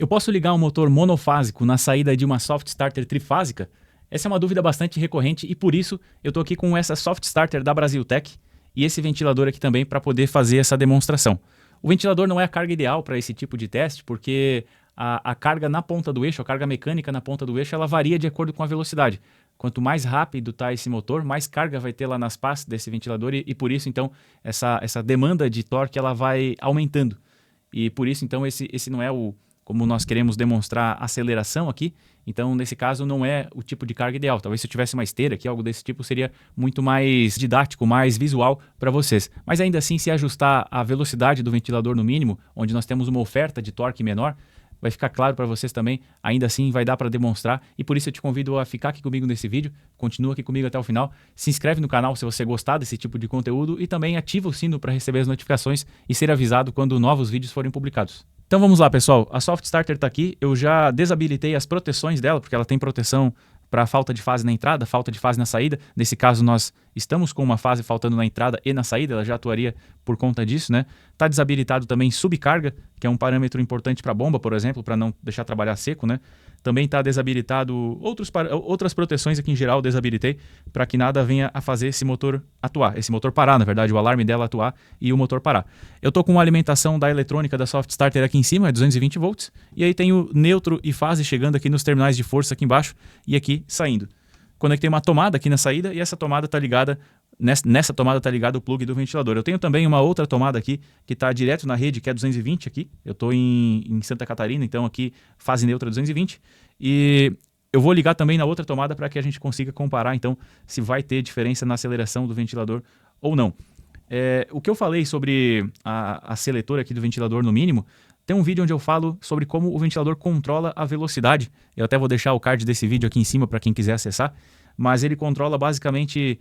Eu posso ligar um motor monofásico na saída de uma soft starter trifásica? Essa é uma dúvida bastante recorrente e por isso eu estou aqui com essa soft starter da Brasiltec e esse ventilador aqui também para poder fazer essa demonstração. O ventilador não é a carga ideal para esse tipo de teste porque a carga na ponta do eixo, a carga mecânica na ponta do eixo, ela varia de acordo com a velocidade. Quanto mais rápido está esse motor, mais carga vai ter lá nas pás desse ventilador e por isso então essa demanda de torque ela vai aumentando. E por isso então esse não é o... Como nós queremos demonstrar aceleração aqui, então nesse caso não é o tipo de carga ideal. Talvez se eu tivesse uma esteira aqui, algo desse tipo, seria muito mais didático, mais visual para vocês. Mas ainda assim, se ajustar a velocidade do ventilador no mínimo, onde nós temos uma oferta de torque menor, vai ficar claro para vocês também, ainda assim vai dar para demonstrar e por isso eu te convido a ficar aqui comigo nesse vídeo, continua aqui comigo até o final, se inscreve no canal se você gostar desse tipo de conteúdo e também ativa o sino para receber as notificações e ser avisado quando novos vídeos forem publicados. Então vamos lá pessoal, a soft starter está aqui, eu já desabilitei as proteções dela, porque ela tem proteção para falta de fase na entrada, falta de fase na saída. Nesse caso nós estamos com uma fase faltando na entrada e na saída, ela já atuaria por conta disso, né? Está desabilitado também subcarga, que é um parâmetro importante para a bomba, por exemplo, para não deixar trabalhar seco, né? Também está desabilitado outras proteções aqui em geral, desabilitei, para que nada venha a fazer esse motor atuar, esse motor parar, na verdade, o alarme dela atuar e o motor parar. Eu estou com uma alimentação da eletrônica da soft starter aqui em cima, é 220 volts, e aí tem o neutro e fase chegando aqui nos terminais de força aqui embaixo e aqui saindo. Conectei uma tomada aqui na saída e essa tomada está ligada, nessa tomada está ligado o plug do ventilador. Eu tenho também uma outra tomada aqui que está direto na rede, que é 220 aqui. Eu estou em Santa Catarina, então aqui fase neutra 220. E eu vou ligar também na outra tomada para que a gente consiga comparar então se vai ter diferença na aceleração do ventilador ou não. O que eu falei sobre a seletora aqui do ventilador no mínimo, tem um vídeo onde eu falo sobre como o ventilador controla a velocidade. Eu até vou deixar o card desse vídeo aqui em cima para quem quiser acessar. Mas ele controla basicamente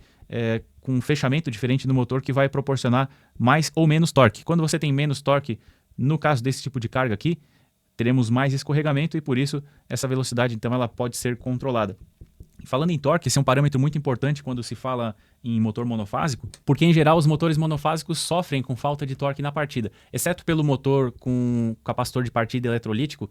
com um fechamento diferente no motor que vai proporcionar mais ou menos torque. Quando você tem menos torque, no caso desse tipo de carga aqui, teremos mais escorregamento e por isso essa velocidade então ela pode ser controlada. Falando em torque, esse é um parâmetro muito importante quando se fala em motor monofásico, porque em geral os motores monofásicos sofrem com falta de torque na partida, exceto pelo motor com capacitor de partida eletrolítico,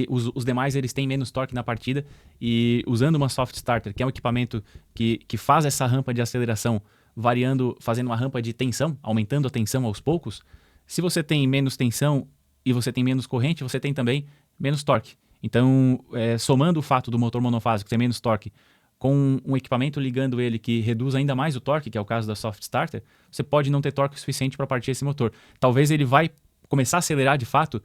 os demais eles têm menos torque na partida e usando uma soft starter, que é um equipamento que faz essa rampa de aceleração variando, fazendo uma rampa de tensão, aumentando a tensão aos poucos, se você tem menos tensão e você tem menos corrente, você tem também menos torque. Então, somando o fato do motor monofásico ter menos torque com um equipamento ligando ele que reduz ainda mais o torque, que é o caso da soft starter, você pode não ter torque suficiente para partir esse motor. Talvez ele vai começar a acelerar de fato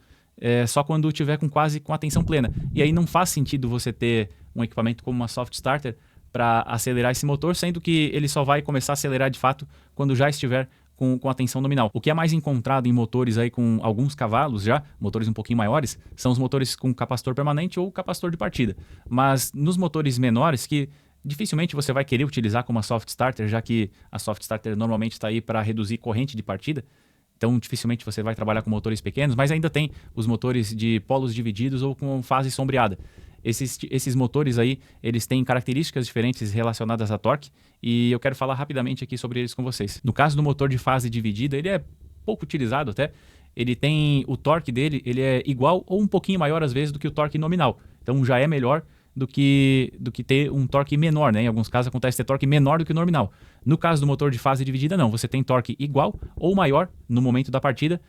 só quando tiver quase com a tensão plena. E aí não faz sentido você ter um equipamento como uma soft starter para acelerar esse motor, sendo que ele só vai começar a acelerar de fato quando já estiver com a tensão nominal. O que é mais encontrado em motores aí com alguns cavalos já, motores um pouquinho maiores, são os motores com capacitor permanente ou capacitor de partida. Mas nos motores menores, que dificilmente você vai querer utilizar como uma soft starter, já que a soft starter normalmente está aí para reduzir corrente de partida, então dificilmente você vai trabalhar com motores pequenos, mas ainda tem os motores de polos divididos ou com fase sombreada. Esses motores aí, eles têm características diferentes relacionadas a torque e eu quero falar rapidamente aqui sobre eles com vocês. No caso do motor de fase dividida, ele é pouco utilizado até, ele tem o torque dele, ele é igual ou um pouquinho maior às vezes do que o torque nominal, então já é melhor do que ter um torque menor, né? Em alguns casos acontece ter torque menor do que o nominal. No caso do motor de fase dividida não, você tem torque igual ou maior no momento da partida,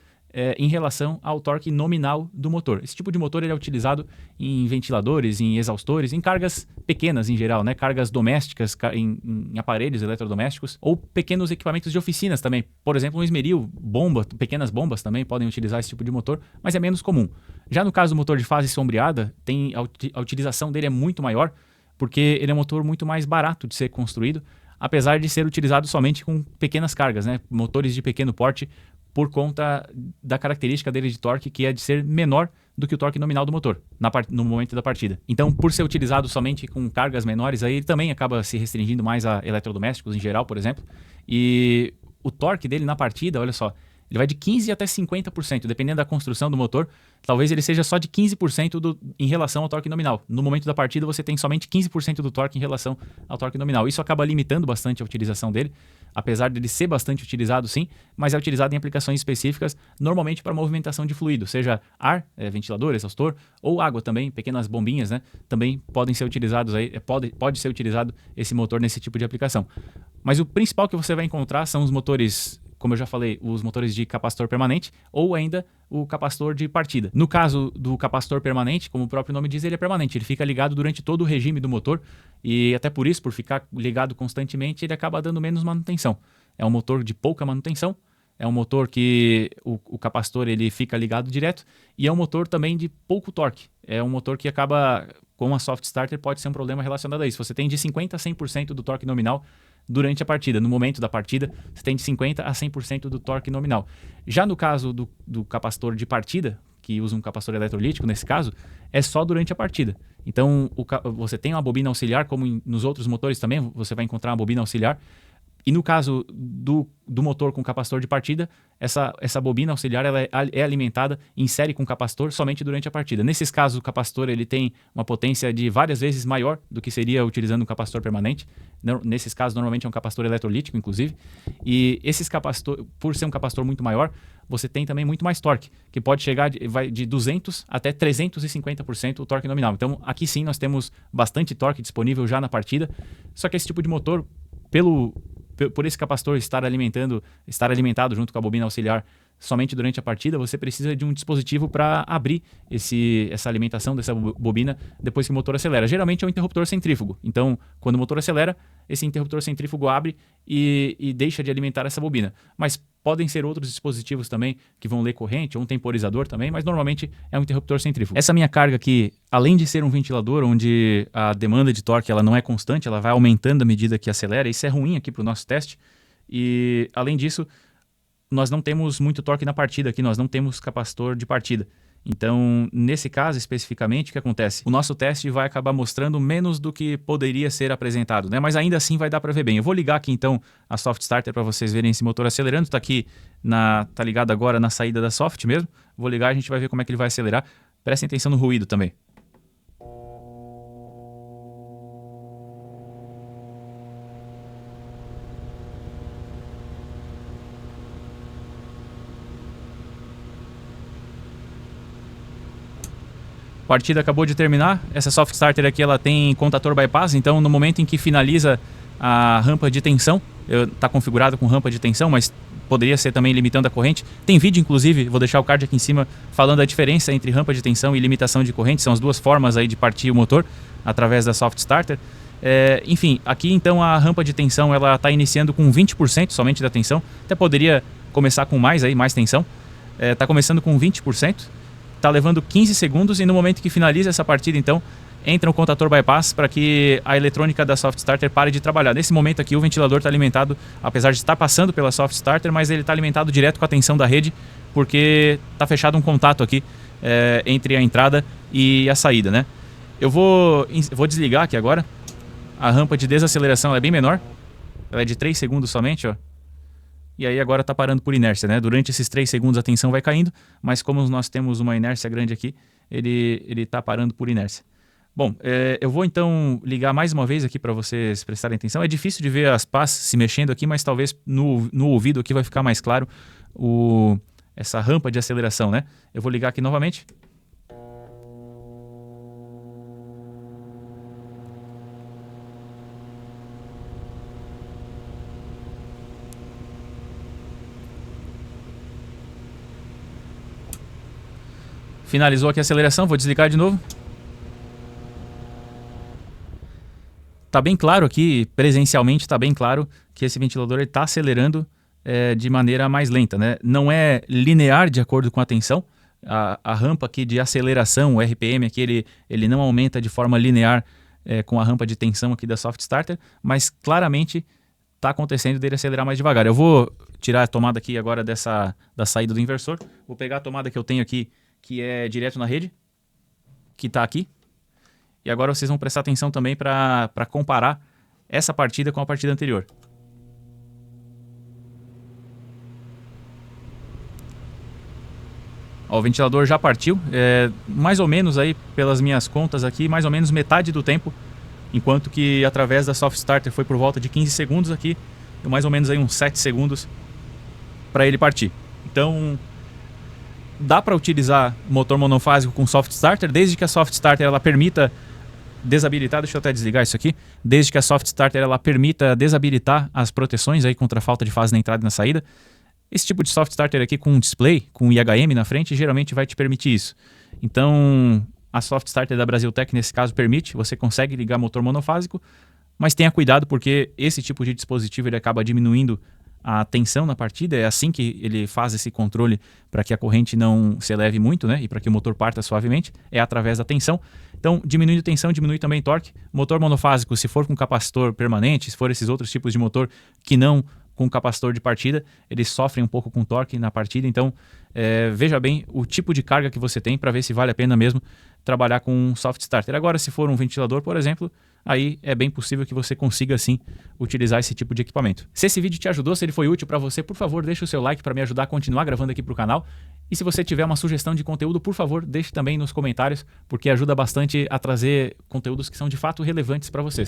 em relação ao torque nominal do motor. Esse tipo de motor ele é utilizado em ventiladores, em exaustores, em cargas pequenas em geral, né? Cargas domésticas, em aparelhos eletrodomésticos ou pequenos equipamentos de oficinas também. Por exemplo, um esmeril, bomba, pequenas bombas também podem utilizar esse tipo de motor, mas é menos comum. Já no caso do motor de fase sombreada, a utilização dele é muito maior, porque ele é um motor muito mais barato de ser construído, apesar de ser utilizado somente com pequenas cargas, né? Motores de pequeno porte, por conta da característica dele de torque, que é de ser menor do que o torque nominal do motor no momento da partida. Então, por ser utilizado somente com cargas menores, aí ele também acaba se restringindo mais a eletrodomésticos em geral, por exemplo. E o torque dele na partida, olha só, Ele vai de 15% até 50%, dependendo da construção do motor. Talvez ele seja só de 15% em relação ao torque nominal. No momento da partida, você tem somente 15% do torque em relação ao torque nominal. Isso acaba limitando bastante a utilização dele, apesar de ele ser bastante utilizado, sim, mas é utilizado em aplicações específicas, normalmente para movimentação de fluido, seja ar, ventilador, exaustor, ou água também, pequenas bombinhas, né? Também podem ser utilizados aí, pode ser utilizado esse motor nesse tipo de aplicação. Mas o principal que você vai encontrar são os motores, como eu já falei, os motores de capacitor permanente ou ainda o capacitor de partida. No caso do capacitor permanente, como o próprio nome diz, ele é permanente, ele fica ligado durante todo o regime do motor e até por isso, por ficar ligado constantemente, ele acaba dando menos manutenção. É um motor de pouca manutenção, é um motor que o capacitor ele fica ligado direto e é um motor também de pouco torque. É um motor que acaba, com a soft starter, pode ser um problema relacionado a isso. Você tem de 50% a 100% do torque nominal durante a partida. No momento da partida, você tem de 50% a 100% do torque nominal. Já no caso do capacitor de partida, que usa um capacitor eletrolítico, nesse caso, é só durante a partida. Então, você tem uma bobina auxiliar, como nos outros motores também, você vai encontrar uma bobina auxiliar. E no caso do motor com capacitor de partida, essa bobina auxiliar ela é alimentada em série com capacitor somente durante a partida. Nesses casos, o capacitor ele tem uma potência de várias vezes maior do que seria utilizando um capacitor permanente. Nesses casos, normalmente é um capacitor eletrolítico, inclusive. E esses capacitores, por ser um capacitor muito maior, você tem também muito mais torque, que pode chegar de 200% até 350% o torque nominal. Então, aqui sim, nós temos bastante torque disponível já na partida. Só que esse tipo de motor, por esse capacitor estar alimentado junto com a bobina auxiliar somente durante a partida, você precisa de um dispositivo para abrir essa alimentação dessa bobina depois que o motor acelera. Geralmente é um interruptor centrífugo. Então, quando o motor acelera, esse interruptor centrífugo abre e deixa de alimentar essa bobina. Mas podem ser outros dispositivos também que vão ler corrente, ou um temporizador também, mas normalmente é um interruptor centrífugo. Essa minha carga aqui, além de ser um ventilador onde a demanda de torque ela não é constante, ela vai aumentando à medida que acelera, isso é ruim aqui para o nosso teste. E, além disso, nós não temos muito torque na partida aqui, nós não temos capacitor de partida. Então, nesse caso especificamente, o que acontece? O nosso teste vai acabar mostrando menos do que poderia ser apresentado, né? Mas ainda assim vai dar para ver bem. Eu vou ligar aqui então a soft starter para vocês verem esse motor acelerando. Está aqui, tá ligado agora na saída da soft mesmo. Vou ligar e a gente vai ver como é que ele vai acelerar. Prestem atenção no ruído também. A partida acabou de terminar. Essa soft starter aqui ela tem contator bypass, então no momento em que finaliza a rampa de tensão, está configurado com rampa de tensão, mas poderia ser também limitando a corrente. Tem vídeo, inclusive, vou deixar o card aqui em cima, falando a diferença entre rampa de tensão e limitação de corrente. São as duas formas aí de partir o motor através da soft starter. Enfim, aqui então a rampa de tensão ela está iniciando com 20% somente da tensão. Até poderia começar com mais tensão. Está começando com 20%. Está levando 15 segundos e no momento que finaliza essa partida, então, entra o contator bypass para que a eletrônica da soft starter pare de trabalhar. Nesse momento aqui, o ventilador está alimentado, apesar de estar passando pela soft starter, mas ele está alimentado direto com a tensão da rede, porque está fechado um contato aqui entre a entrada e a saída, né? Eu vou desligar aqui agora. A rampa de desaceleração é bem menor, ela é de 3 segundos somente, ó. E aí agora está parando por inércia, né? Durante esses 3 segundos a tensão vai caindo, mas como nós temos uma inércia grande aqui, ele está parando por inércia. Bom, eu vou então ligar mais uma vez aqui para vocês prestarem atenção. É difícil de ver as pás se mexendo aqui, mas talvez no ouvido aqui vai ficar mais claro essa rampa de aceleração, né? Eu vou ligar aqui novamente. Finalizou aqui a aceleração, vou desligar de novo. Tá bem claro aqui, presencialmente está bem claro que esse ventilador está acelerando de maneira mais lenta, né? Não é linear de acordo com a tensão. A rampa aqui de aceleração, o RPM aqui, ele não aumenta de forma linear com a rampa de tensão aqui da soft starter, mas claramente está acontecendo dele acelerar mais devagar. Eu vou tirar a tomada aqui agora da saída do inversor. Vou pegar a tomada que eu tenho aqui, que é direto na rede, que está aqui. E agora vocês vão prestar atenção também para comparar essa partida com a partida anterior. Ó, o ventilador já partiu, mais ou menos aí, pelas minhas contas aqui, mais ou menos metade do tempo, enquanto que através da Soft Starter foi por volta de 15 segundos aqui, e mais ou menos aí uns 7 segundos para ele partir. Então, dá para utilizar motor monofásico com Soft Starter, desde que a Soft Starter ela permita desabilitar, deixa eu até desligar isso aqui, desde que a Soft Starter ela permita desabilitar as proteções aí contra a falta de fase na entrada e na saída. Esse tipo de Soft Starter aqui com um display, com IHM na frente, geralmente vai te permitir isso. Então, a Soft Starter da Brasiltec nesse caso permite, você consegue ligar motor monofásico, mas tenha cuidado porque esse tipo de dispositivo ele acaba diminuindo a tensão na partida, é assim que ele faz esse controle para que a corrente não se eleve muito, né? E para que o motor parta suavemente, é através da tensão. Então, diminuindo a tensão, diminui também torque. Motor monofásico, se for com capacitor permanente, se for esses outros tipos de motor que não com capacitor de partida, eles sofrem um pouco com torque na partida. Então, veja bem o tipo de carga que você tem para ver se vale a pena mesmo trabalhar com um Soft Starter. Agora, se for um ventilador, por exemplo, aí é bem possível que você consiga sim utilizar esse tipo de equipamento. Se esse vídeo te ajudou, se ele foi útil para você, por favor, deixa o seu like para me ajudar a continuar gravando aqui para o canal. E se você tiver uma sugestão de conteúdo, por favor, deixe também nos comentários, porque ajuda bastante a trazer conteúdos que são de fato relevantes para vocês.